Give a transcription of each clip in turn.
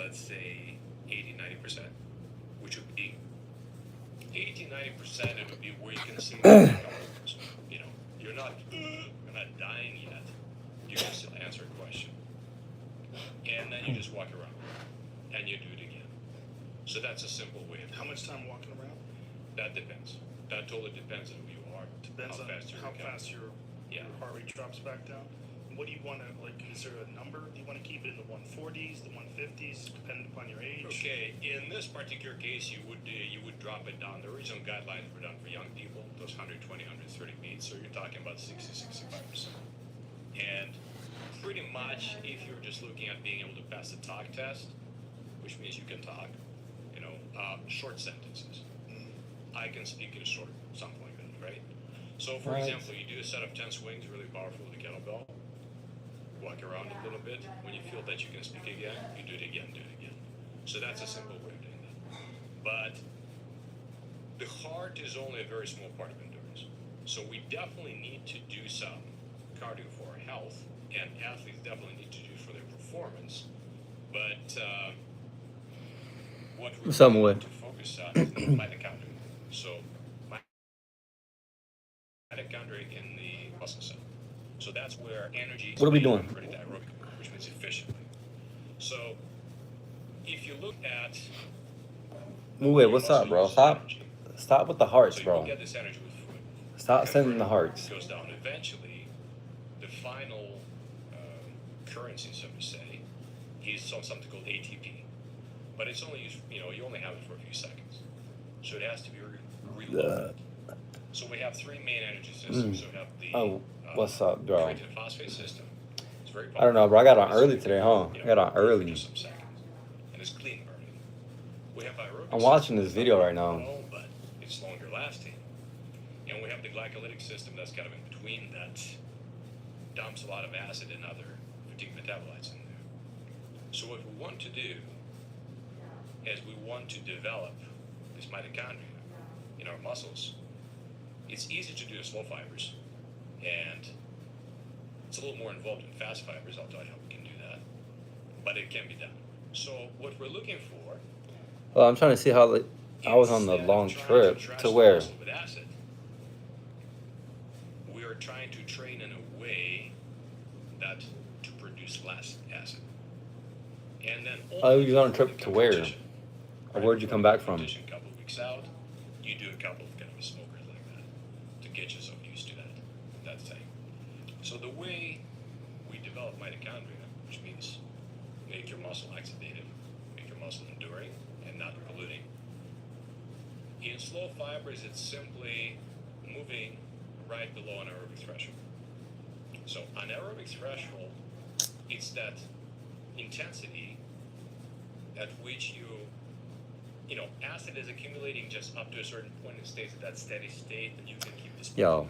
let's say 80-90%, which would be 80-90%. It would be where you can see you know, you're not dying yet. You can still answer a question, and then you just walk around and you do it again. So that's a simple way of How much time walking around? that. Depends. That totally depends on who you are. Depends on how fast your heart rate drops back down. What do you want to, like, is there a number? Do you want to keep it in the 140s, the 150s, depending upon your age? Okay, in this particular case, you would drop it down. The original guidelines were done for young people, those 120, 130 beats, so you're talking about 60-65%. And pretty much, if you're just looking at being able to pass the talk test, which means you can talk, you know, short sentences. I can speak in a short, something like that, right? So, for example, you do a set of 10 swings, really powerful with the kettlebell. Walk around a little bit. When you feel that you can speak again, you do it again, do it again. So that's a simple way of doing that. But the heart is only a very small part of endurance. So we definitely need to do some cardio for our health, and athletes definitely need to do for their performance. But what we need to focus on is the mitochondria. So mitochondria in the muscle cell. So that's where energy is what are we doing? Aerobic, which means efficiently. So if you look at Wait, what's up, bro? Stop with the hearts, so bro. you get this energy with food. Stop sending the hearts. It goes down. Eventually, the final currency, so to say, is something called ATP. But it's only used, you know, you only have it for a few seconds. So it has to be reloaded. So we have three main energy systems. So we have the what's up, bro? creatine phosphate system. It's very I don't know, bro. I got on powerful. early today, huh? I got on early. For some seconds. And it's clean burning. We have aerobic I'm watching system this video right now. but it's longer lasting. And we have the glycolytic system that's kind of in between that dumps a lot of acid and other fatigue metabolites in there. So what we want to do is we want to develop this mitochondria in our muscles. It's easy to do in slow fibers, and it's a little more involved in fast fibers. I'll tell you how we can do that, but it can be done. So what we're looking for, Well, I'm trying to see how I was on the long trip to where. with acid, we are trying to train in a way that to produce less acid. And then Oh, you're on a trip to where? Or where'd you come back from? A couple of weeks out, you do a couple of kind of smokers like that to get yourself used to that thing. So the way we develop mitochondria, which means make your muscle oxidative, make your muscle enduring and not polluting. In slow fibers, it's simply moving right below anaerobic threshold. So anaerobic threshold, it's that intensity at which you know, acid is accumulating just up to a certain point. It stays at that steady state, and you can keep this. Yo,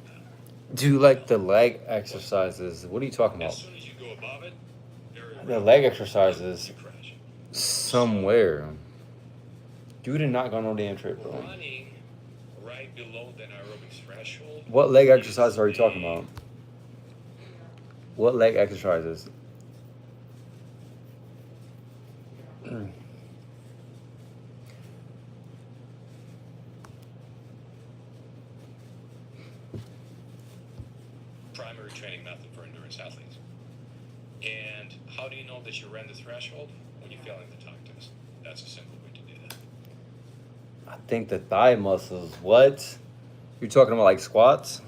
do you like the leg exercises? What are you talking As about? soon as you go above it, The leg exercises you crash. somewhere. Dude did not go on no damn trip, bro. Running right below the anaerobic threshold. What leg exercises are you talking about? What leg exercises? Primary training method for endurance athletes. And how do you know that you ran the threshold? When you're failing the talk test. That's a simple way to do that. I think the thigh muscles. What? You're talking about like squats?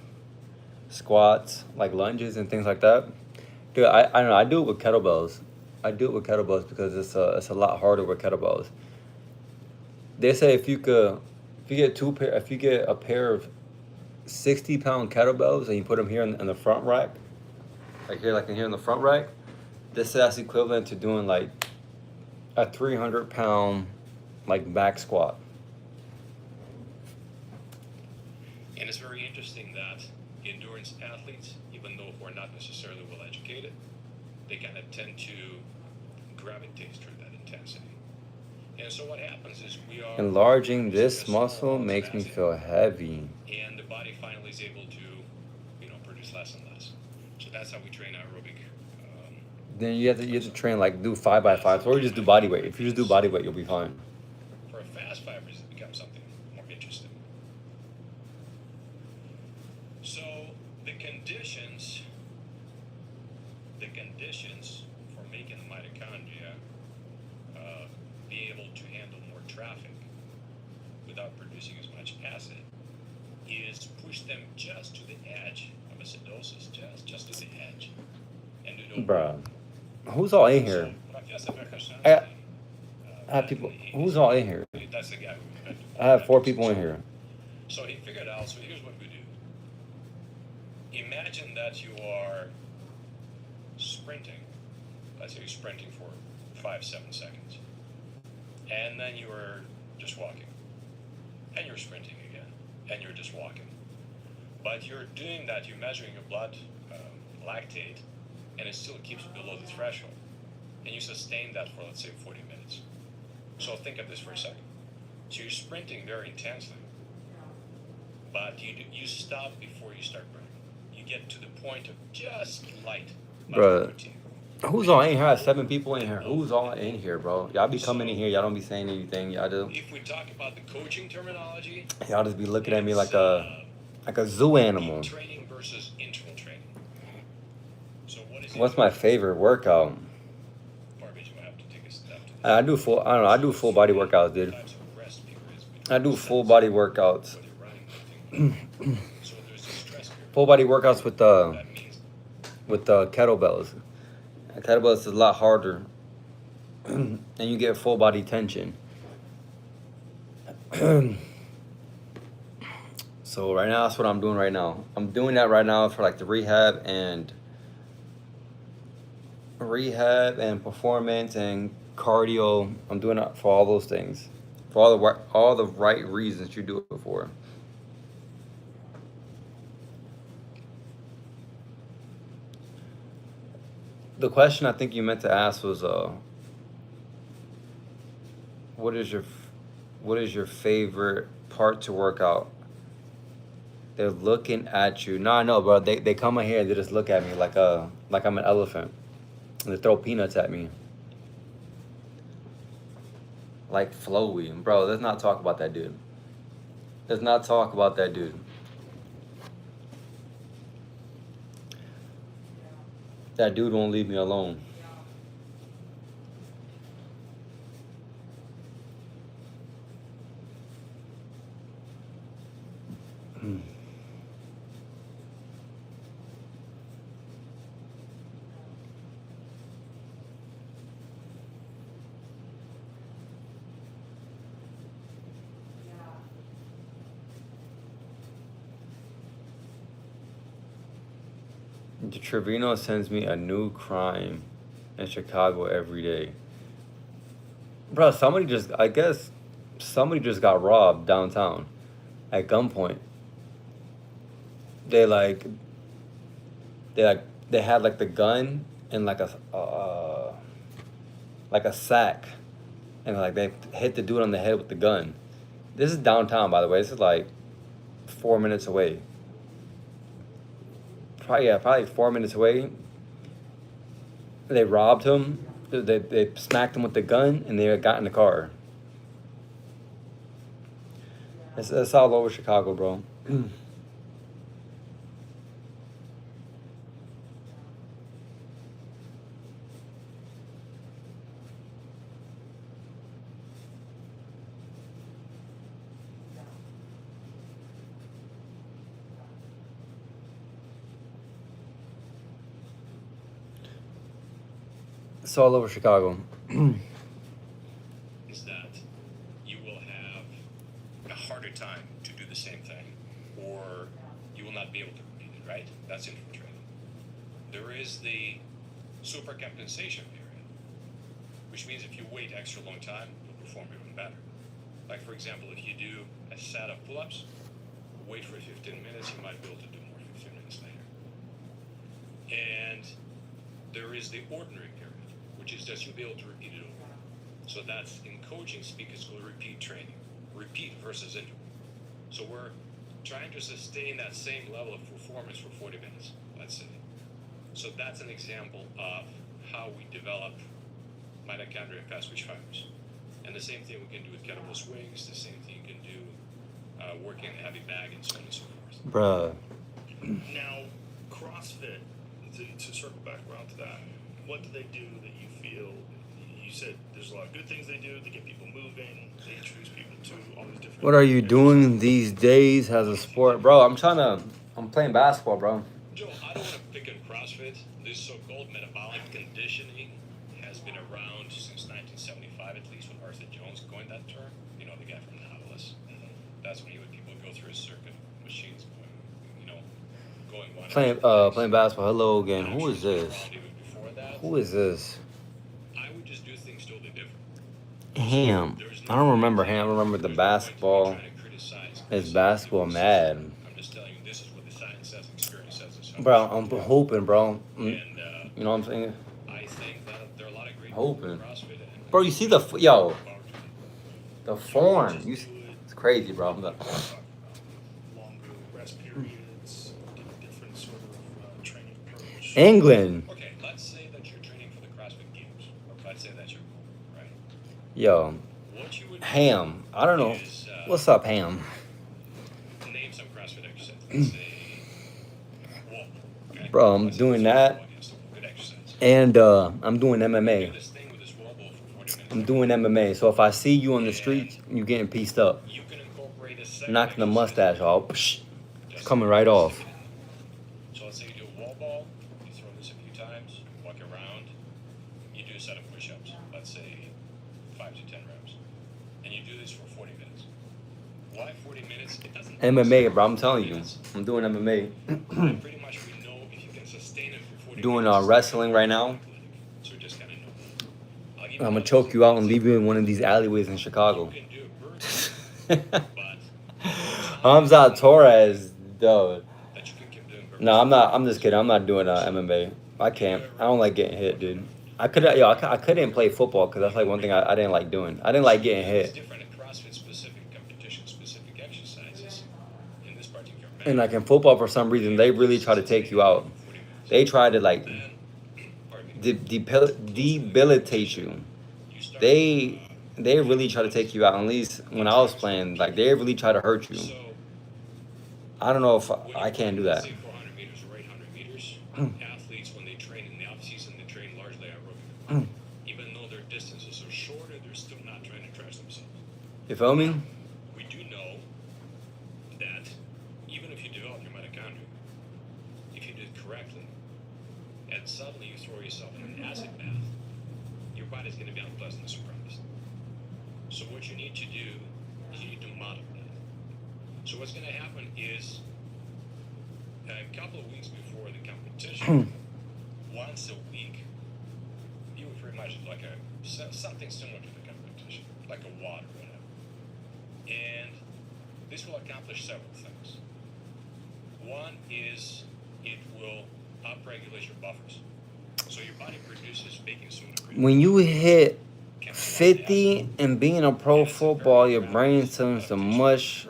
Squats, like lunges and things like that? Dude, I don't know. I do it with kettlebells. I do it with kettlebells because it's a lot harder with kettlebells. They say if you get a pair of 60-pound kettlebells and you put them here in the front rack, like here in the front rack, this is equivalent to doing like a 300-pound like back squat. And it's very interesting that endurance athletes, even though we're not necessarily well educated, they kind of tend to gravitate toward that intensity. And so what happens is we are Enlarging this muscle makes me feel heavy. And the body finally is able to, you know, produce less and less. So that's how we train aerobic Then you have to train like do 5x5s or just do body weight. If you just do body weight, you'll be fine. For fast fibers, it becomes something more interesting. So the conditions for making the mitochondria be able to handle more traffic without producing as much acid is push them just to the edge of acidosis, just to the edge. And do no Bruh, who's all in here? I have people. Who's all in here? That's the guy. I have 4 people in here. So he figured out, so here's what we do. Imagine that you are sprinting. Let's say you're sprinting for 5-7 seconds. And then you are just walking. And you're sprinting again. And you're just walking. But you're doing that, you're measuring your blood lactate, and it still keeps below the threshold. And you sustain that for, let's say, 40 minutes. So think of this for a second. So you're sprinting very intensely, but you stop before you start burning. You get to the point of just light Bruh. fatigue. Who's all in here? I have 7 people in here. Who's all in here, bro? Y'all be coming in here. Y'all don't be saying anything. Y'all do. If we talk about the coaching terminology, Y'all just be looking at me like a zoo animal. training versus interval training. So what is What's my favorite workout? Garbage, you have to take a step to the I do full. I don't know. I do full body workouts, dude. types of rest periods. I do full body workouts. Whether you're running, lifting. So there's a stress period. Full body workouts with That means kettlebells. Kettlebells is a lot harder, and you get full body tension. So right now, that's what I'm doing right now. I'm doing that right now for like the rehab and performance and cardio. I'm doing it for all those things, for all the right reasons you do it for. The question I think you meant to ask was, what is your favorite part to work out? They're looking at you. No, I know, bro. They come in here and they just look at me like I'm an elephant. And they throw peanuts at me. Like Flowy. Bro, let's not talk about that dude. Let's not talk about that dude. That dude won't leave me alone. Trevino sends me a new crime in Chicago every day. Bro, I guess somebody just got robbed downtown at gunpoint. They had like the gun in like a sack, and like they hit the dude on the head with the gun. This is downtown, by the way. This is like 4 minutes away. Probably 4 minutes away. They robbed him. They smacked him with the gun, and they got in the car. It's all over Chicago, bro. It's all over Chicago. is that you will have a harder time to do the same thing, or you will not be able to repeat it, right? That's interval training. There is the supercompensation period, which means if you wait extra long time, you'll perform even better. Like, for example, if you do a set of pull-ups, wait for 15 minutes, you might be able to do more 15 minutes later. And there is the ordinary period, which is that you'll be able to repeat it over. So that's, in coaching speak, it's called repeat training. Repeat versus interval. So we're trying to sustain that same level of performance for 40 minutes, let's say. So that's an example of how we develop mitochondria and fast twitch fibers. And the same thing we can do with kettlebell swings, the same thing you can do working a heavy bag and so on and so forth. Bruh. Now, CrossFit, to circle back around to that, what do they do that you feel, you said there's a lot of good things they do, they get people moving, they introduce people to all these different... What are you doing these days as a sport? Bro, I'm playing basketball, bro. Joe, I don't want to pick on CrossFit. This so-called metabolic conditioning has been around since 1975, at least when Arthur Jones coined that term. You know, the guy from Nautilus. That's when you would people go through a circuit of machines going one. Playing basketball. Hello again. Who is this? Who is this? I would just do things totally different. Ham. I don't remember Ham. I remember the basketball. Is basketball mad? I'm just telling you, this is what the science says, experience says. Bro, I'm hoping, bro. You know what I'm saying? I think that there are a lot of great Hoping. CrossFit. Bro, you see the form. It's crazy, bro. Longer rest periods, different sort of training approach. England. Okay, let's say that you're training for the CrossFit Games. Let's say that's your goal, right? Yo, What you would Ham. I don't know. is, What's up, Ham? name some CrossFit exercise. Let's say wall ball, okay? Bro, I'm Let's say doing that's that. wall ball against a good exercise. And I'm doing Do MMA. this thing with this wall ball for 40 minutes. I'm doing MMA. So if I see you on the street, you getting pieced up. You can incorporate a second Knocking the exercise. mustache off. Psh, Just coming right off. stick it in. So let's say you do a wall ball, you throw this a few times, walk around, you do a set of push-ups, let's say 5 to 10 reps, and you do this for 40 minutes. Why 40 minutes? It doesn't MMA, bro. I'm telling you. I'm doing MMA. Pretty much we know if you can sustain it for 40 Doing minutes. wrestling right now. So we just kind of know. I'll give I'm gonna another choke you out and example. leave you in one of these alleyways in Chicago. You can do a burpee, but Edgar Torres, dude. that you can keep doing burpees. No, I'm not. I'm just kidding. I'm not doing MMA. I can't. I don't like getting hit, dude. I couldn't play football because that's like one thing I didn't like doing. I didn't like getting It's hit. different in CrossFit specific competition specific exercises in this particular And like in football, for some reason, they really try to take you out. They try to like Then, pardon me, debilitate you. you start, They really try to take you out. At least when I was playing, like they really try to hurt you. so I don't know if when I you're can't do running, that. say 400 meters or 800 meters, athletes when they train in the off season, they train largely aerobic. Even though their distances are shorter, they're still not trying to trash themselves. You feel me? We do know that even if you develop your mitochondria, if you do it correctly, and suddenly you throw yourself in an acid bath, your body's going to be unpleasantly surprised. So what you need to do is you need to model that. So what's going to happen is a couple of weeks before the competition, once a week, you would pretty much like something similar to the competition, like a water or whatever. And this will accomplish several things. One is it will upregulate your buffers. So your body produces baking soda. When you hit 50 and being a pro football, your brain turns to mush.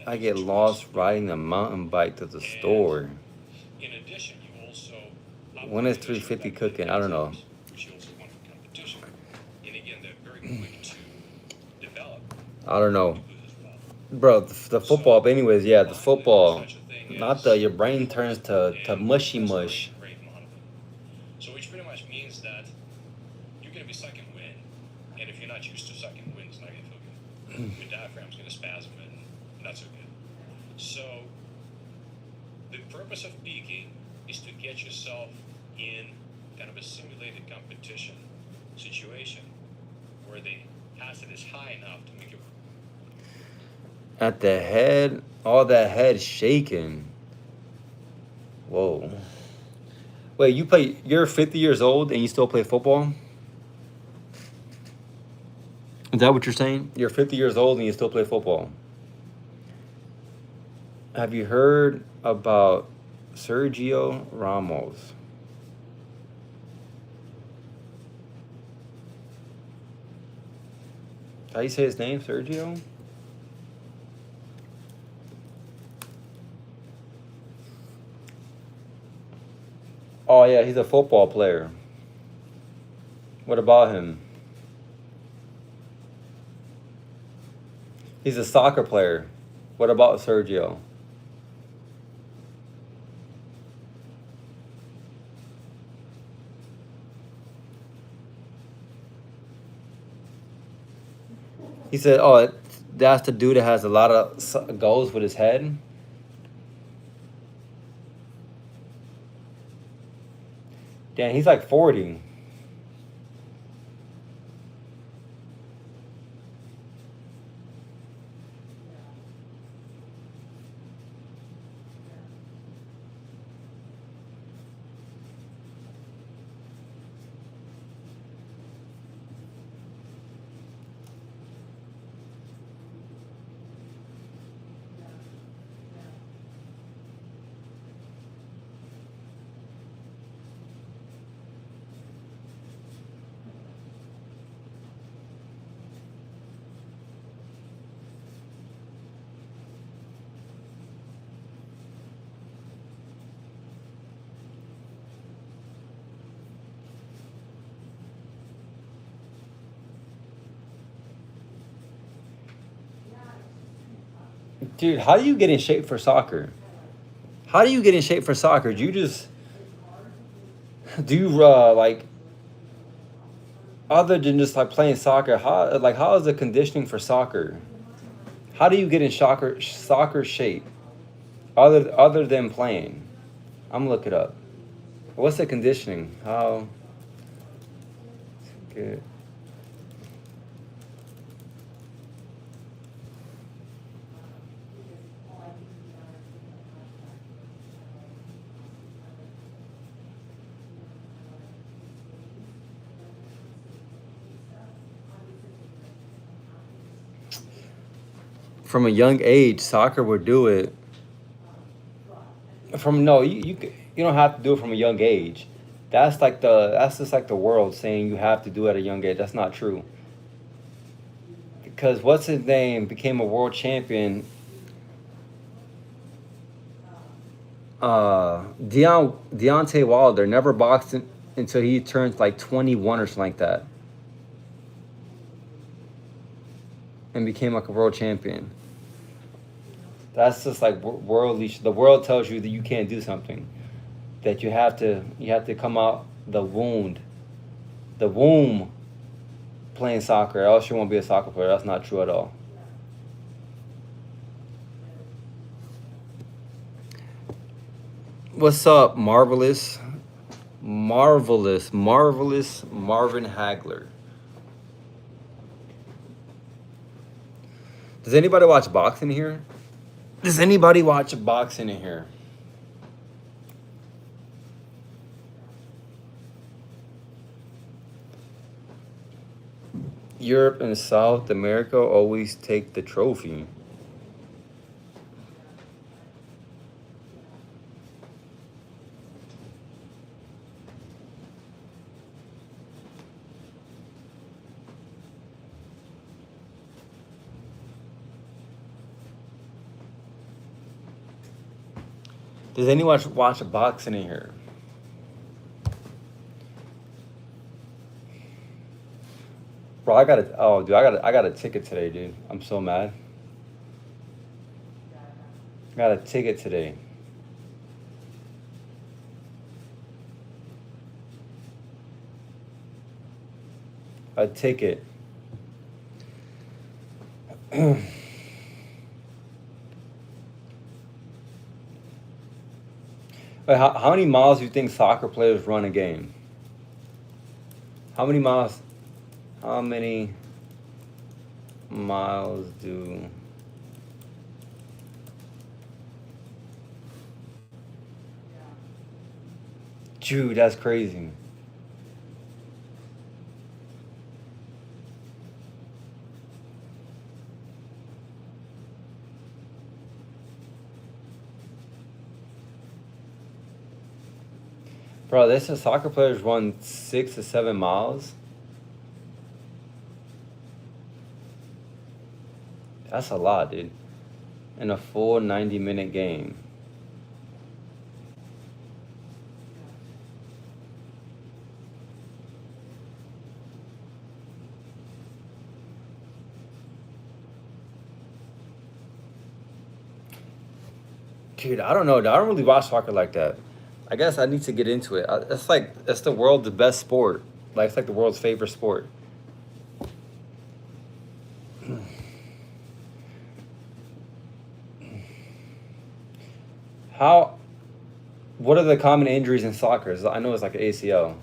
I get lost riding a mountain bike to the store. In addition, you also When is 350 cooking? I don't know. which you also want for competition. And again, they're very quick to develop. I don't know. Lose as well. Bro, the football, but anyways, yeah, the football. Not your brain turns to mushy mush. Great modeling. So which pretty much means that you're going to be sucking wind, and if you're not used to sucking wind, it's not going to feel good. Your diaphragm's going to spasm, and not so good. So the purpose of peaking is to get yourself in kind of a simulated competition situation where the acid is high enough to make you. At the head, all that head shaking. Whoa. Wait, you're 50 years old and you still play football? Is that what you're saying? You're 50 years old and you still play football. Have you heard about Sergio Ramos? How you say his name, Sergio? Oh yeah, he's a football player. What about him? He's a soccer player. What about Sergio? He said, "Oh, that's the dude that has a lot of goals with his head." Damn, he's like 40. Dude, how do you get in shape for soccer? How do you get in shape for soccer? Do you just do you like other than just like playing soccer? How is the conditioning for soccer? How do you get in soccer shape other than playing? I'm gonna look it up. What's the conditioning? How good? From a young age, soccer would do it. From no, you don't have to do it from a young age. That's just like the world saying you have to do it at a young age. That's not true. Because what's his name became a world champion. Deontay Wilder never boxed until he turned like 21 or something like that, and became like a world champion. That's just like worldly. The world tells you that you can't do something, that you have to come out the womb playing soccer, else you won't be a soccer player. That's not true at all. What's up, marvelous Marvin Hagler? Does anybody watch boxing here? Does anybody watch boxing in here? Europe and South America always take the trophy. Does anyone watch boxing in here? Bro, I got a ticket today, dude. I'm so mad. I got a ticket today. A ticket. Wait, how many miles do you think soccer players run a game? How many miles? How many miles do? Dude, that's crazy. Bro, they said soccer players run 6 to 7 miles. That's a lot, dude. In a full 90-minute game. Dude, I don't know. I don't really watch soccer like that. I guess I need to get into it. It's like it's the world's best sport. Like it's like the world's favorite sport. How? What are the common injuries in soccer? I know it's like ACL.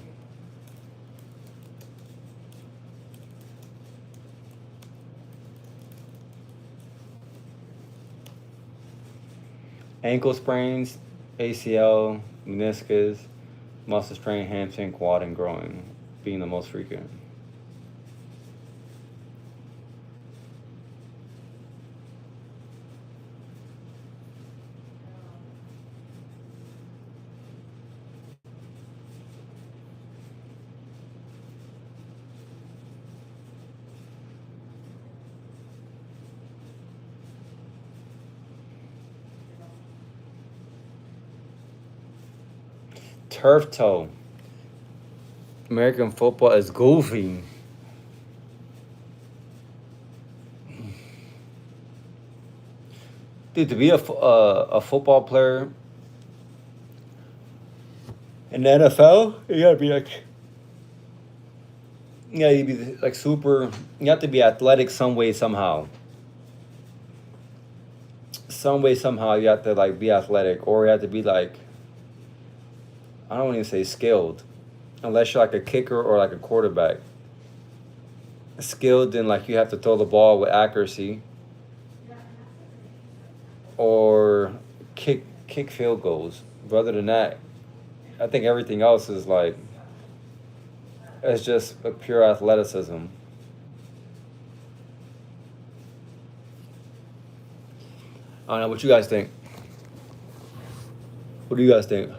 Ankle sprains, ACL, meniscus, muscle strain, hamstring, quad, and groin being the most frequent. Turf toe. American football is goofy. Dude, to be a football player in the NFL, you gotta be like, yeah, you be like super. You have to be athletic some way somehow. Some way somehow you have to like be athletic, or you have to be like, I don't want to say skilled, unless you're like a kicker or like a quarterback. Skilled, then like you have to throw the ball with accuracy, or kick field goals. But other than that, I think everything else is like, it's just a pure athleticism. I don't know what you guys think. What do you guys think?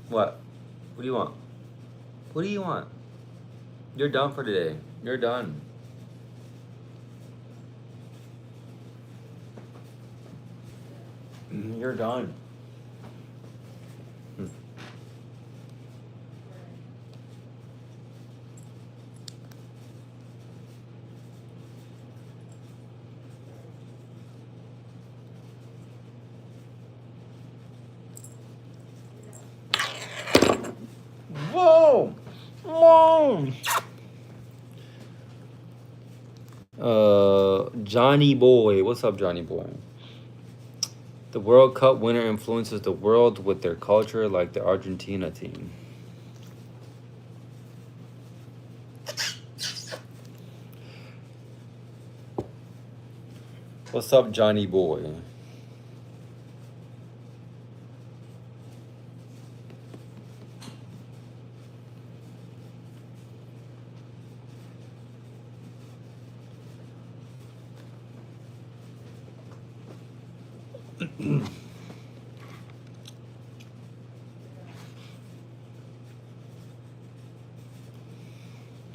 What? What do you want? What do you want? You're done for today. You're done. You're done. Whoa! Whoa! Johnny Boy. What's up, Johnny Boy? The World Cup winner influences the world with their culture like the Argentina team. What's up, Johnny Boy?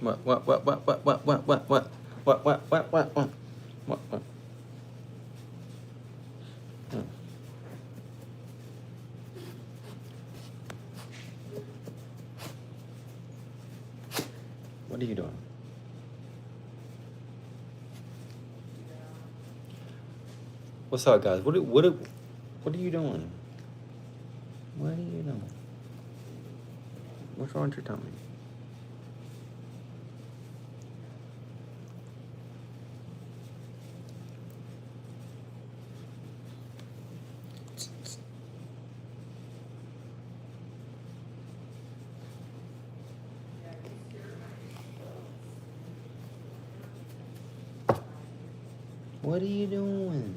What? What are you doing? What's up, guys? What are you doing? What are you doing? What's wrong with your tummy? What are you doing?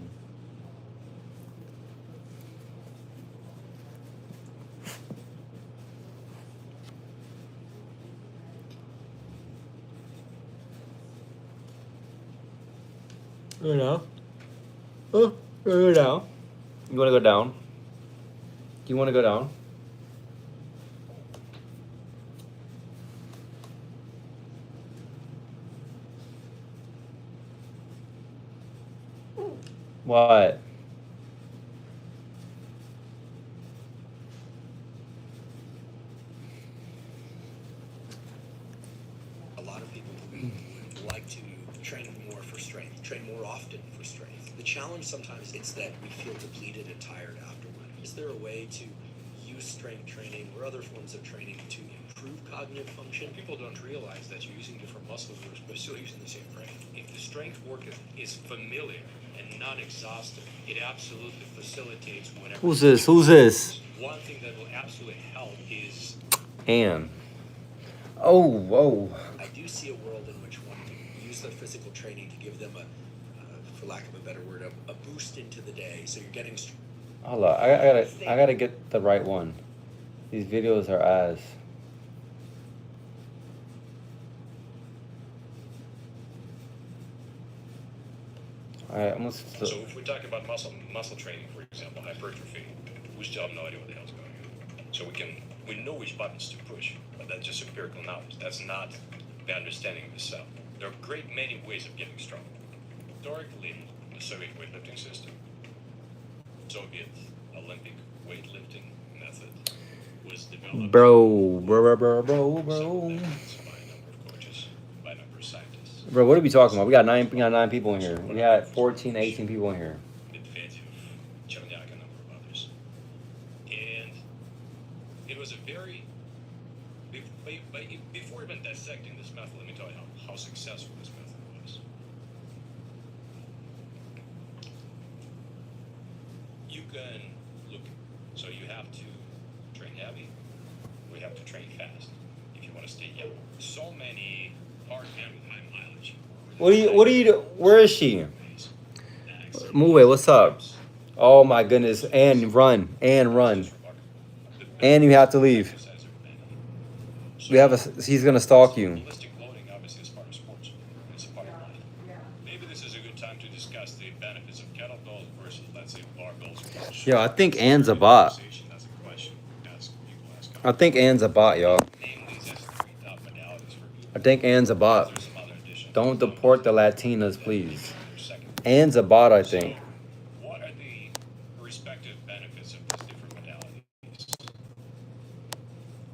Go down. Oh, go down. You want to go down? Do you want to go down? What? train more for strength, train more often for strength. The challenge sometimes it's that we feel depleted and tired afterward. Is there a way to use strength training or other forms of training to improve cognitive function? People don't realize that you're using different muscle groups, but still using the same brain. If the strength work is familiar and not exhaustive, it absolutely facilitates whatever. Who's this? Who's this? One thing that will absolutely help is. Ann. Oh, whoa. I do see a world in which one can use their physical training to give them for lack of a better word, a boost into the day. So you're getting. Hold on. I gotta get the right one. These videos are ass. Alright, I'm gonna. So if we talk about muscle training, for example, hypertrophy, we still have no idea what the hell's going on. So we know which buttons to push, but that's just empirical knowledge. That's not the understanding of the cell. There are a great many ways of getting strong. Historically, the Soviet weightlifting system, Soviet Olympic weightlifting method was developed. Bro. By a number of coaches, by a number of scientists. Bro, what are we talking about? We got nine people in here. We had 14, 18 people in here. Medvedev, Cherniak, a number of others. And it was a very. Before even dissecting this method, let me tell you how successful this method was. You can look, so you have to train heavy, we have to train fast if you want to stay young. So many hard men with high mileage. What are you do? Where is she? Move, what's up? Oh my goodness. And run. And you have to leave. He's gonna stalk you. Ballistic loading obviously is part of sports. It's a part of life. Maybe this is a good time to discuss the benefits of kettlebells versus, let's say, barbells. Yo, I think Ann's a bot. That's a question. I think Ann's a bot, y'all. Name these as three top modalities for people. I think Ann's a bot. There's some other additions. Don't deport the Latinas, please. Second. Ann's a bot, I think. What are the respective benefits of these different modalities?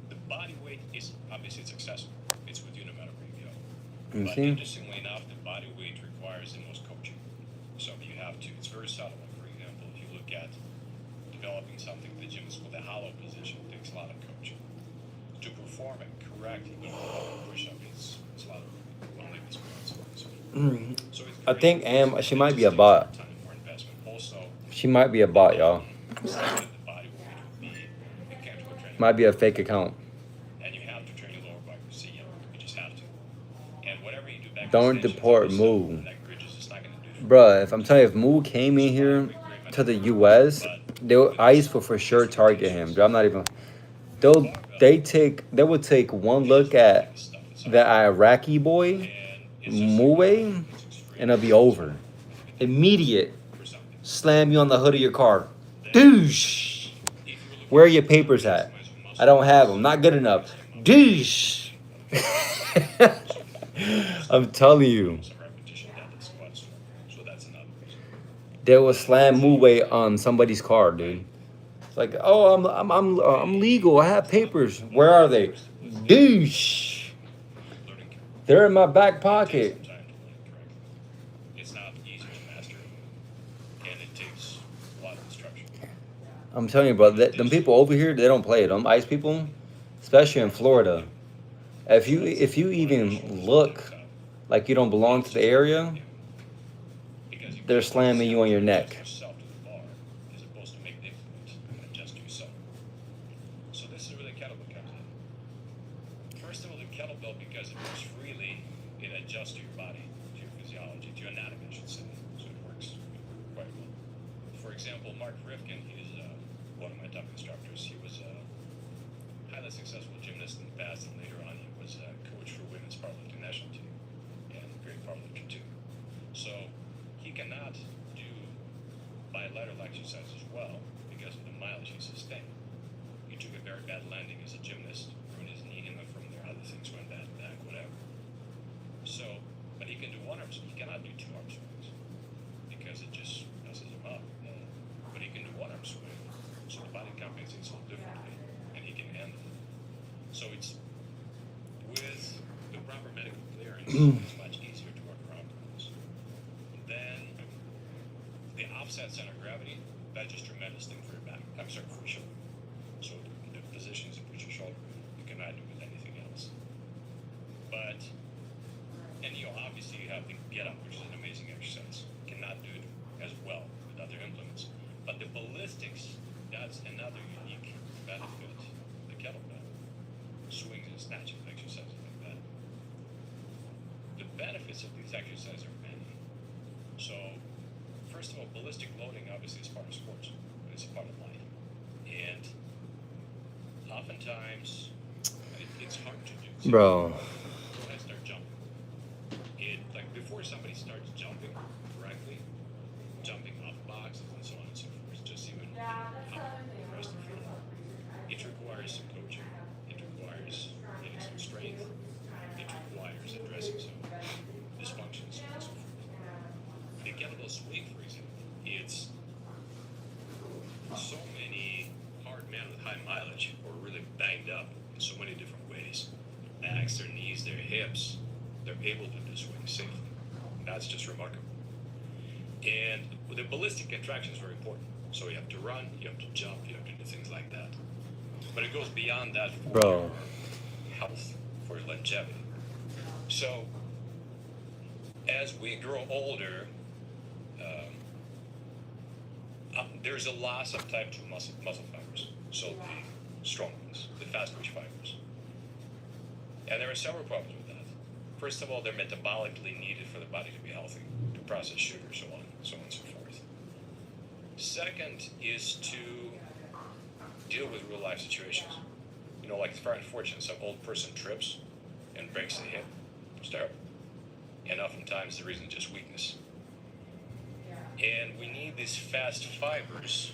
The body weight is obviously it's accessible. It's with you no matter where you go. But See? interestingly enough, the body weight requires the most coaching. So you have to. It's very subtle. Like for example, if you look at developing something the gym is called the hollow position, it takes a lot of coaching. To perform it correctly, you know, push-up is a lot of one-leg experience. So it's I think great. she might be a bot. Time and more investment. Also, She might be a bot, y'all. the body weight would be you can't do a training. Might be a fake account. And you have to train your lower body. See, you just have to. And whatever you do back Don't extensions, deport obviously, Moo. neck bridges, it's not gonna do. Bruh, if I'm telling you, if Moo came in here to the US, ICE will for sure target him. Dude, I'm not even. They would take one look at the Iraqi boy, Muwe, and it'll be over. Immediate. Slam you on the hood of your car. Douche. Where are your papers at? I don't have them. Not good enough. Douche. I'm telling you. They will slam Muwe on somebody's car, dude. It's like, oh, I'm legal. I have papers. Where are they? Douche. They're in my back pocket. It's not easy to master, and it takes a lot of instruction. I'm telling you, bro. Them people over here, they don't play. Them ICE people, especially in Florida. If you even look like you don't belong to the area, they're slamming you on your neck. Yourself to the bar, as opposed to make the influence and adjust yourself. So this is where the kettlebell comes in. First of all, the kettlebell, because it moves freely, it adjusts to your body, to your physiology, to your anatomy, I should say. So it works quite well. For example, Mark Rifkin, he's one of my top instructors. He was a highly successful gymnast in the past, and later on he was a coach for women's powerlifting national team and great powerlifter too. So he cannot do bilateral exercises well because of the mileage he sustained. He took a very bad landing as a gymnast, ruined his knee, and then from there other things went bad, back, whatever. So, but he can do one arm swing. He cannot do two arm swings because it just messes him up. But he can do one arm swing, so the body compensates a little differently, and he can handle it. So it's with the proper medical clearance, it's much easier to work around. obviously you have the get up, which is an amazing exercise. Cannot do it as well with other implements. But the ballistics, that's another unique benefit. The kettlebell, swings and snatches, exercises like that. The benefits of these exercises are many. So, first of all, ballistic loading obviously is part of sports. It's a part of life. And oftentimes, it's hard to do. So Bro. go ahead and start jumping. Like before somebody starts jumping correctly, jumping off boxes and so on and so forth, just even up the rest of the field, it requires some coaching. It requires getting some strength. It requires addressing some dysfunctions and so forth. The kettlebell swing, for example, it's so many hard men with high mileage who are really banged up in so many different ways. Their backs, their knees, their hips, they're able to do swing safely. That's just remarkable. And the ballistic contraction is very important. So you have to run, you have to jump, you have to do things like that. But it goes beyond that for Bro. your health, for your longevity. So as we grow older, there's a loss of type 2 muscle fibers. So the strong ones, the fast twitch fibers. And there are several problems with that. First of all, they're metabolically needed for the body to be healthy, to process sugar, so on and so forth. Second is to deal with real life situations. You know, like it's very unfortunate, some old person trips and breaks a hip. It's terrible. And oftentimes the reason is just weakness. And we need these fast fibers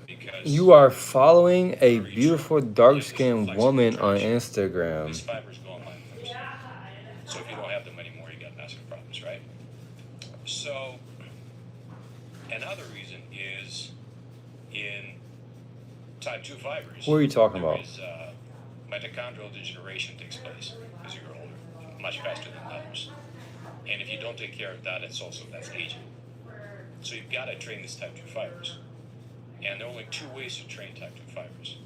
because You are following a beautiful dark-skinned woman on these Instagram. fibers go on line first. So if you don't have them anymore, you got massive problems, right? So another reason is in type 2 fibers. What are you talking there about? is, mitochondrial degeneration takes place as you grow older, much faster than others. And if you don't take care of that, that's aging. So you've got to train these type 2 fibers. And there are only 2 ways to train type 2 fibers.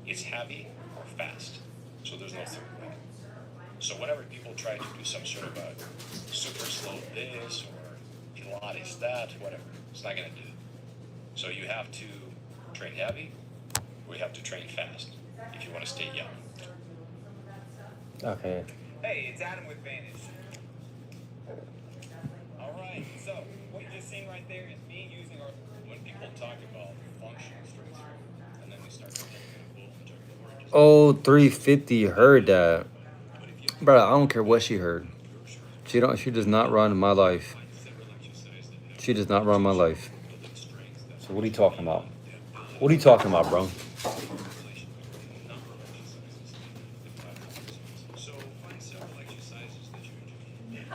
It's heavy or fast. So there's no third way. So whenever people try to do some sort of a super slow this or Pilates that, whatever, it's not going to do it. So you have to train heavy or you have to train fast if you want to stay young. Okay. Hey, it's Adam with Vantage. All right, so what you're just seeing right there is me using our. When people talk about functional strength training, and then they start talking about Oh, 350 heard that. Bro, I don't care what she heard. She does not run my life. She does not run my life. So what are you talking about? What are you talking about, bro? So find several exercises that you enjoy. There's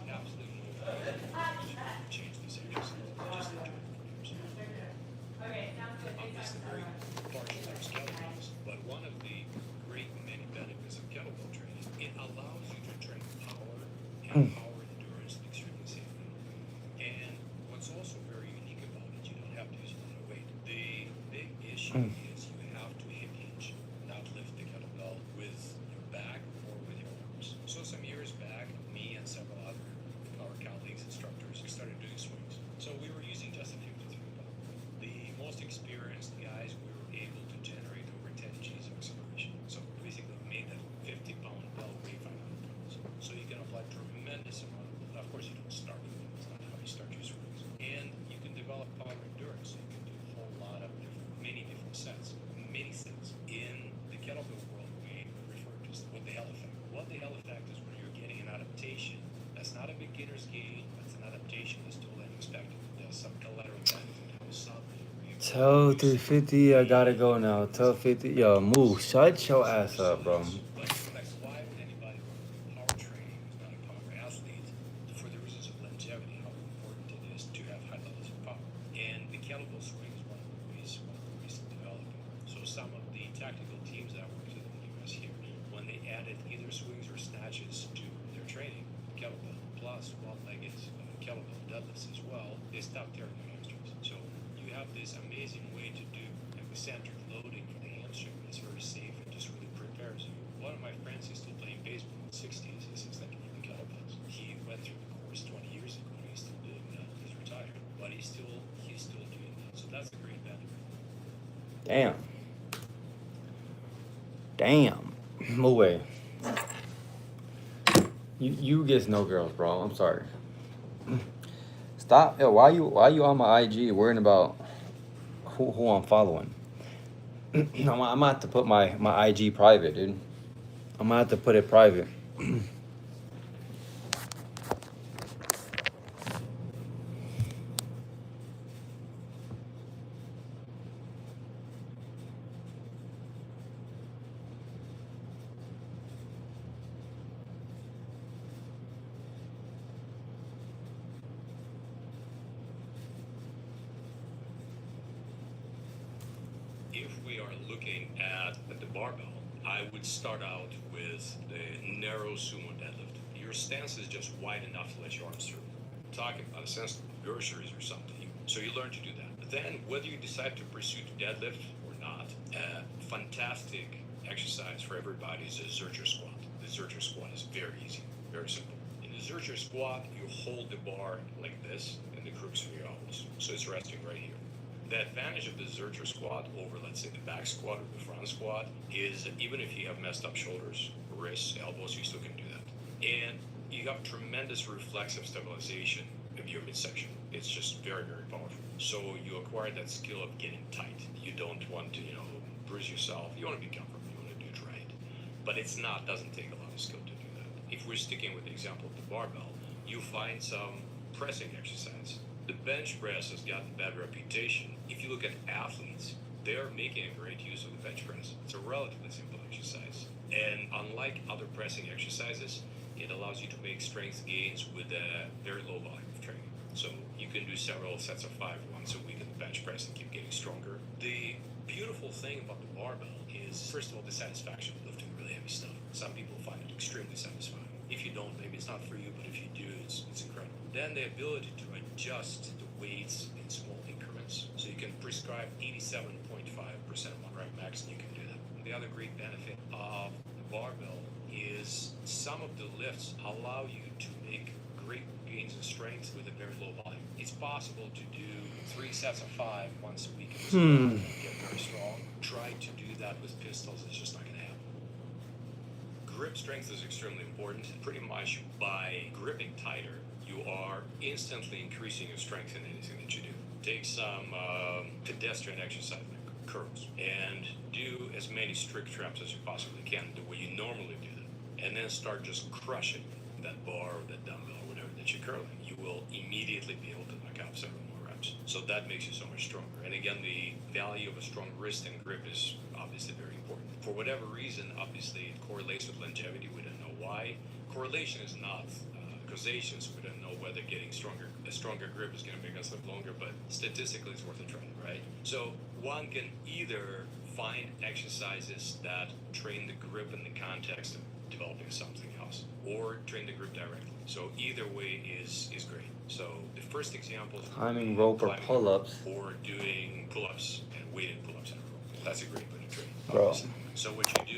absolutely no way to change these exercises. Just enjoy them. Obviously, very partial to kettlebells, but one of the great many benefits of kettlebell training, it allows you to train power and power endurance extremely safely. And what's also very unique about it, you don't have to use a lot of weight. The big issue is you have to hip hinge, not lift the kettlebell with your back or with your arms. So some years back, me and several other our colleagues, instructors, started doing swings. So we were using just a 53 pound. The most experienced guys, we were able to generate over 10 G's of acceleration. So basically made that 50-pound bell weigh 500 pounds. So you can apply tremendous amount of course you don't start with it. It's not how you start your swings. And you can develop power endurance. So you can do a whole lot of many different sets. Many sets. In the kettlebell world, we refer to what the hell effect. What the hell effect is when you're getting an adaptation. That's not a beginner's gain. That's an adaptation that's still unexpected. There's some collateral benefit. How suddenly you're able to Tell use 350 I gotta go now. Tell 50. Yo, move. Shut your ass up, bro. Like, why would anybody go power training who's not a power athlete for the reasons of longevity, how important it is to have high levels of power? And the kettlebell swing is one of the ways to develop it. So some of the tactical teams that worked in the US here, when they added either swings or snatches to their training, kettlebell plus one-legged kettlebell deadlifts as well, they stopped tearing their hamstrings. So you have this amazing way to do eccentric loading for the hamstring. It's very safe. It just really prepares you. One of my friends is still playing baseball in the 60s. He's thinking of the kettlebells. He Damn. Damn. No way. You get no girls, bro. I'm sorry. Stop. Yo, why you on my IG worrying about who I'm following? I'm gonna have to put my IG private, dude. I'm gonna have to put it private. If we are looking at the barbell, I would start out with the narrow sumo deadlift. Your stance is just wide enough to let your arms through. I'm talking about a sense of groceries or something. So you learn to do that. Then, whether you decide to pursue the deadlift or not, a fantastic exercise for everybody is a zercher squat. The zercher squat is very easy, very simple. In the zercher squat, you hold the bar like this in the crux of your elbows. So it's resting right here. The advantage of the zercher squat over, let's say, the back squat or the front squat is even if you have messed up shoulders, wrists, elbows, you still can do that. And you have tremendous reflexive stabilization of your midsection. It's just very, very powerful. So you acquire that skill of getting tight. You don't want to, bruise yourself. You want to be comfortable. You want to do it right. But doesn't take a lot of skill to do that. If we're sticking with the example of the barbell, you find some pressing exercise. The bench press has gotten a bad reputation. If you look at athletes, they're making a great use of the bench press. It's a relatively simple exercise. And unlike other pressing exercises, it allows you to make strength gains with a very low volume of training. So you can do several sets of 5 once a week in the bench press and keep getting stronger. The beautiful thing about the barbell is, first of all, the satisfaction of lifting really heavy stuff. Some people find it extremely satisfying. If you don't, maybe it's not for you, but if you do, it's incredible. Then the ability to adjust the weights in small increments. So you can prescribe 87.5% of 1 rep max, and you can do that. And the other great benefit of the barbell is some of the lifts allow you to make great gains in strength with a very low volume. It's possible to do 3 sets of 5 once a week and get very strong. Try to do that with pistols. It's just not going to happen. Grip strength is extremely important. Pretty much by gripping tighter, you are instantly increasing your strength in anything that you do. Take some pedestrian exercise like curls and do as many strict reps as you possibly can the way you normally do them. And then start just crushing that bar or that dumbbell or whatever that you're curling. You will immediately be able to knock out several more reps. So that makes you so much stronger. And again, the value of a strong wrist and grip is obviously very important. For whatever reason, obviously it correlates with longevity. We don't know why. Correlation is not causation, so we don't know whether getting a stronger grip is going to make us live longer, but statistically it's worth a try, right? So one can either find exercises that train the grip in the context of developing something else, or train the grip directly. So either way is great. So the first example is Climbing rope or pull-ups. or doing pull-ups and weighted pull-ups in a row. That's a great way to train, Bro. obviously. So what you do